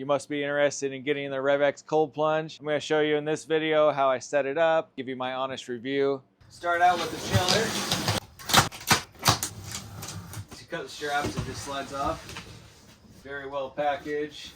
you must be interested in getting the Revx cold plunge. I'm going to show you in this video how I set it up, give you my honest review. Start out with the chiller. You cut the straps, it just slides off. Very well packaged.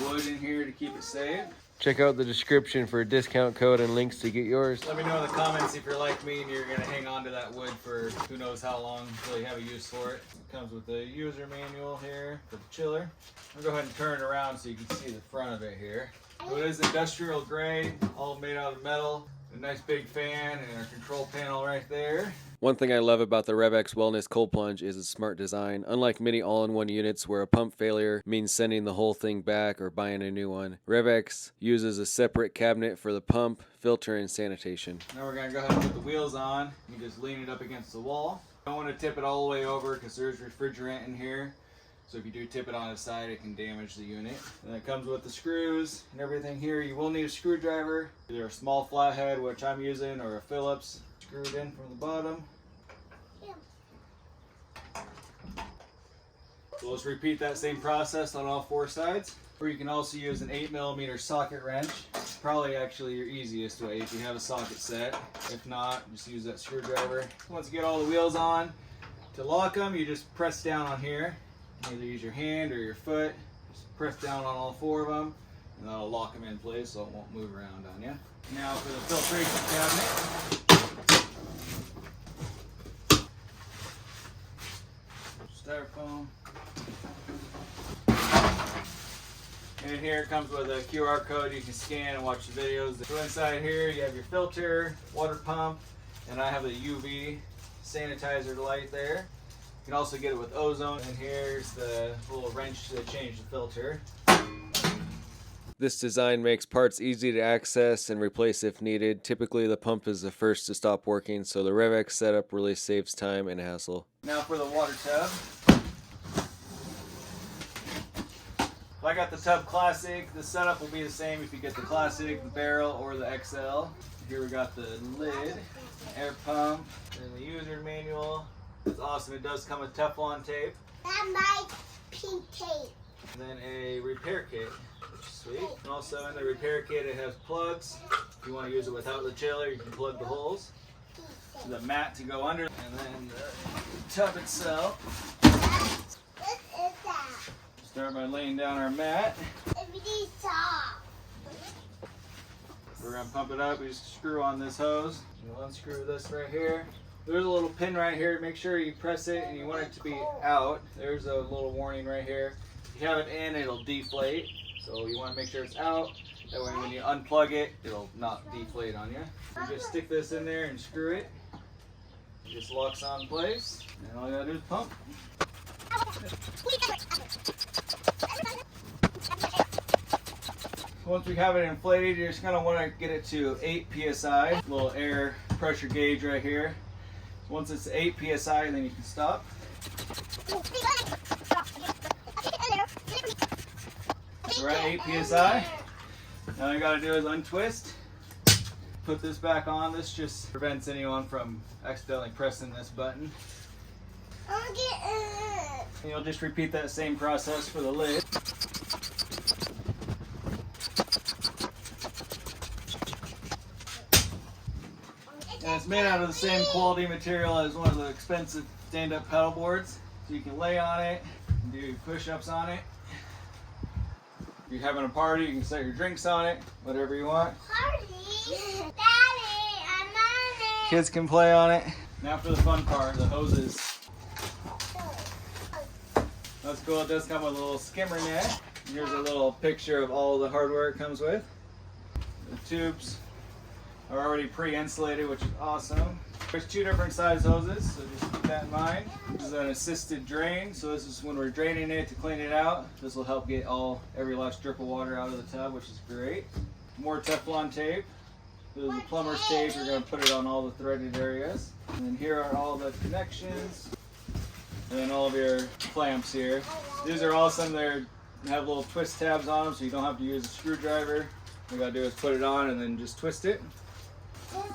Wood in here to keep it safe. Check out the description for a discount code and links to get yours. Let me know in the comments if you're like me and you're going to hang on to that wood for who knows how long until you have a use for it. It comes with the user manual here for the chiller. I'll go ahead and turn it around so you can see the front of it here. So it is industrial grade, all made out of metal. A nice big fan and our control panel right there. One thing I love about the Revx Wellness Cold Plunge is its smart design. Unlike many all-in-one units where a pump failure means sending the whole thing back or buying a new one, Revx uses a separate cabinet for the pump, filter, and sanitation. Now we're going to go ahead and put the wheels on. You just lean it up against the wall. Don't want to tip it all the way over because there's refrigerant in here. So if you do tip it on its side, it can damage the unit. And it comes with the screws and everything here. You will need a screwdriver, either a small flathead, which I'm using, or a Phillips. Screwed in from the bottom. So let's repeat that same process on all four sides. Or you can also use an 8mm socket wrench. It's probably actually your easiest way if you have a socket set. If not, just use that screwdriver. Once you get all the wheels on, to lock them, you just press down on here. Either use your hand or your foot. Just press down on all four of them, and that'll lock them in place so it won't move around on you. Now for the filtration cabinet. Styrofoam. And here it comes with a QR code you can scan and watch the videos. So inside here you have your filter, water pump, and I have a UV sanitizer light there. You can also get it with ozone, and here's the little wrench to change the filter. This design makes parts easy to access and replace if needed. Typically the pump is the first to stop working, so the Revx setup really saves time and hassle. Now for the water tub. If I got the tub classic, the setup will be the same if you get the classic, the barrel, or the XL. Here we got the lid, air pump, and the user manual. It's awesome. It does come with Teflon tape. That might pink tape. And then a repair kit, which is sweet. And also in the repair kit it has plugs. If you want to use it without the chiller, you can plug the holes. The mat to go under, and then the tub itself. What is that? Start by laying down our mat. Everything's soft. We're going to pump it up. We just screw on this hose. You'll unscrew this right here. There's a little pin right here. Make sure you press it and you want it to be out. There's a little warning right here. If you have it in, it'll deflate. So you want to make sure it's out. That way when you unplug it, it'll not deflate on you. You just stick this in there and screw it. It just locks on place. And all you gotta do is pump. Once we have it inflated, you're just going to want to get it to 8 psi. Little air pressure gauge right here. Once it's 8 psi, then you can stop. We're at 8 psi. Now all you got to do is untwist. Put this back on. This just prevents anyone from accidentally pressing this button. I'll get it. And you'll just repeat that same process for the lid. And it's made out of the same quality material as one of the expensive stand-up pedal boards. So you can lay on it and do push-ups on it. If you're having a party, you can set your drinks on it, whatever you want. Party? Daddy, I'm on it. Kids can play on it. Now for the fun part, the hoses. That's cool. It does come with a little skimmer net. Here's a little picture of all the hardware it comes with. The tubes are already pre-insulated, which is awesome. There's two different size hoses, so just keep that in mind. This is an assisted drain, so this is when we're draining it to clean it out. This will help get every last drip of water out of the tub, which is great. More Teflon tape. This is the plumber's tape. You're going to put it on all the threaded areas. And then here are all the connections. And then all of your clamps here. These are awesome. They have little twist tabs on them, so you don't have to use a screwdriver. All you gotta do is put it on and then just twist it.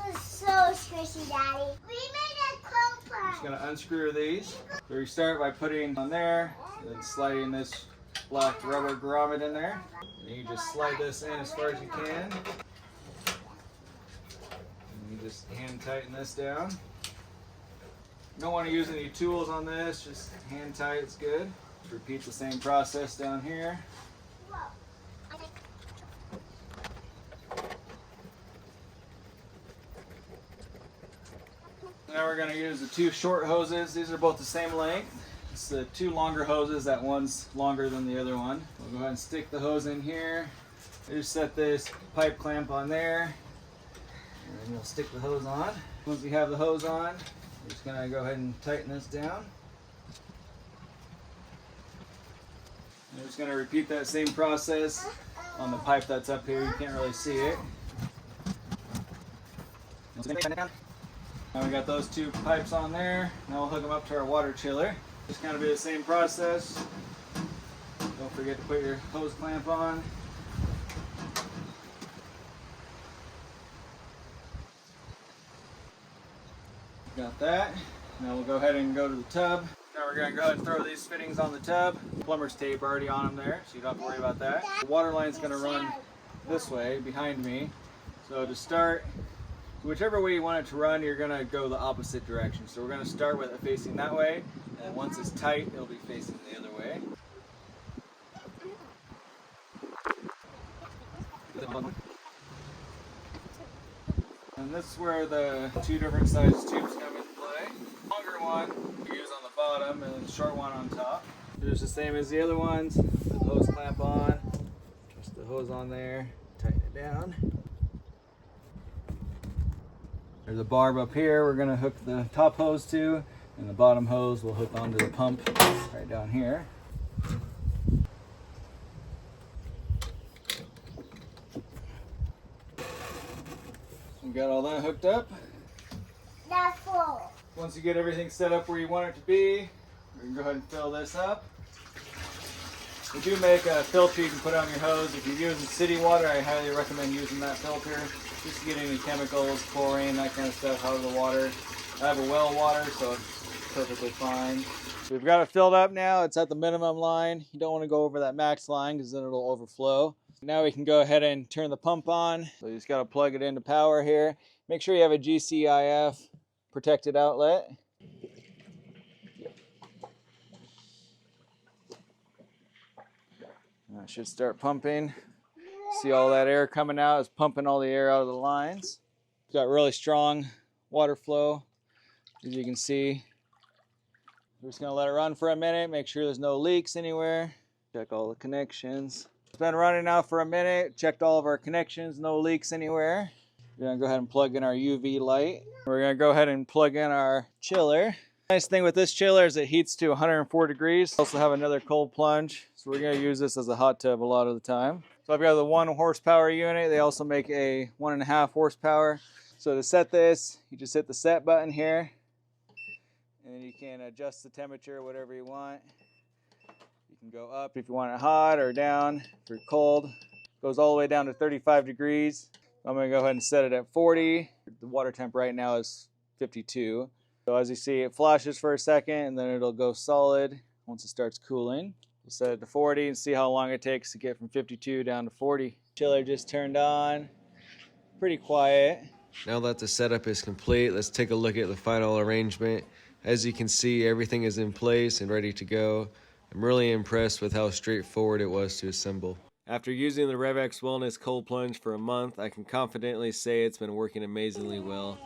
This is so squishy, Daddy. We made a cold plunge. Just gonna unscrew these. So you start by putting on there, and then sliding this black rubber grommet in there. And you just slide this in as far as you can. And you just hand tighten this down. You don't want to use any tools on this, just hand tight, it's good. Repeat the same process down here. Now we're going to use the two short hoses. These are both the same length. It's the two longer hoses. That one's longer than the other one. We'll go ahead and stick the hose in here. Just set this pipe clamp on there. And then you'll stick the hose on. Once you have the hose on, we're just going to go ahead and tighten this down. I'm just going to repeat that same process on the pipe that's up here. You can't really see it. Now we got those two pipes on there. Now we'll hook them up to our water chiller. Just kind of be the same process. Don't forget to put your hose clamp on. Got that. Now we'll go ahead and go to the tub. Now we're going to go ahead and throw these fittings on the tub. Plumber's tape already on them there, so you don't have to worry about that. The water line's going to run this way behind me. So to start, whichever way you want it to run, you're going to go the opposite direction. So we're going to start with it facing that way, and once it's tight, it'll be facing the other way. And this is where the two different size tubes come into play. The longer one you use on the bottom, and then the short one on top. Just the same as the other ones. Put the hose clamp on, twist the hose on there, tighten it down. There's a barb up here we're going to hook the top hose to, and the bottom hose will hook onto the pump right down here. We got all that hooked up. That's full. Once you get everything set up where you want it to be, we can go ahead and fill this up. We do make a filter you can put on your hose. If you're using city water, I highly recommend using that filter. Just to get any chemicals, chlorine, that kind of stuff out of the water. I have a well water, so it's perfectly fine. We've got it filled up now. It's at the minimum line. You don't want to go over that max line because then it'll overflow. Now we can go ahead and turn the pump on. So you just got to plug it into power here. Make sure you have a GCIF protected outlet. Now it should start pumping. See all that air coming out? It's pumping all the air out of the lines. It's got really strong water flow, as you can see. We're just going to let it run for a minute, make sure there's no leaks anywhere. Check all the connections. It's been running now for a minute. Checked all of our connections, no leaks anywhere. We're going to go ahead and plug in our UV light. We're going to go ahead and plug in our chiller. Nice thing with this chiller is it heats to 104 degrees. We also have another cold plunge, so we're going to use this as a hot tub a lot of the time. So I've got the 1 horsepower unit. They also make a 1.5 horsepower. So to set this, you just hit the set button here, and then you can adjust the temperature whatever you want. You can go up if you want it hot or down if you're cold. It goes all the way down to 35 degrees. I'm going to go ahead and set it at 40. The water temp right now is 52. So as you see, it flashes for a second and then it'll go solid once it starts cooling. We'll set it to 40 and see how long it takes to get from 52 down to 40. Chiller just turned on. Pretty quiet. Now that the setup is complete, let's take a look at the final arrangement. As you can see, everything is in place and ready to go. I'm really impressed with how straightforward it was to assemble. After using the Revx Wellness Cold Plunge for a month, I can confidently say it's been working amazingly well.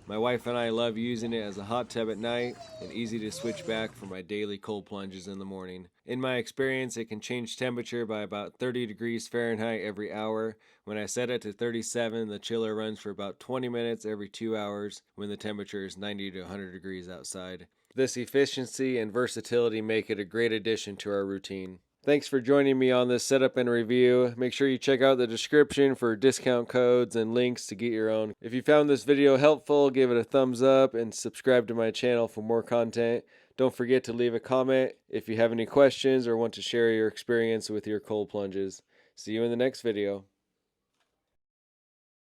My wife and I love using it as a hot tub at night and easy to switch back for my daily cold plunges in the morning. In my experience, it can change temperature by about 30 degrees Fahrenheit every hour. When I set it to 37, the chiller runs for about 20 minutes every 2 hours when the temperature is 90 to 100 degrees outside. This efficiency and versatility make it a great addition to our routine. Thanks for joining me on this setup and review. Make sure you check out the description for discount codes and links to get your own. If you found this video helpful, give it a thumbs up and subscribe to my channel for more content. Don't forget to leave a comment if you have any questions or want to share your experience with your cold plunges. See you in the next video.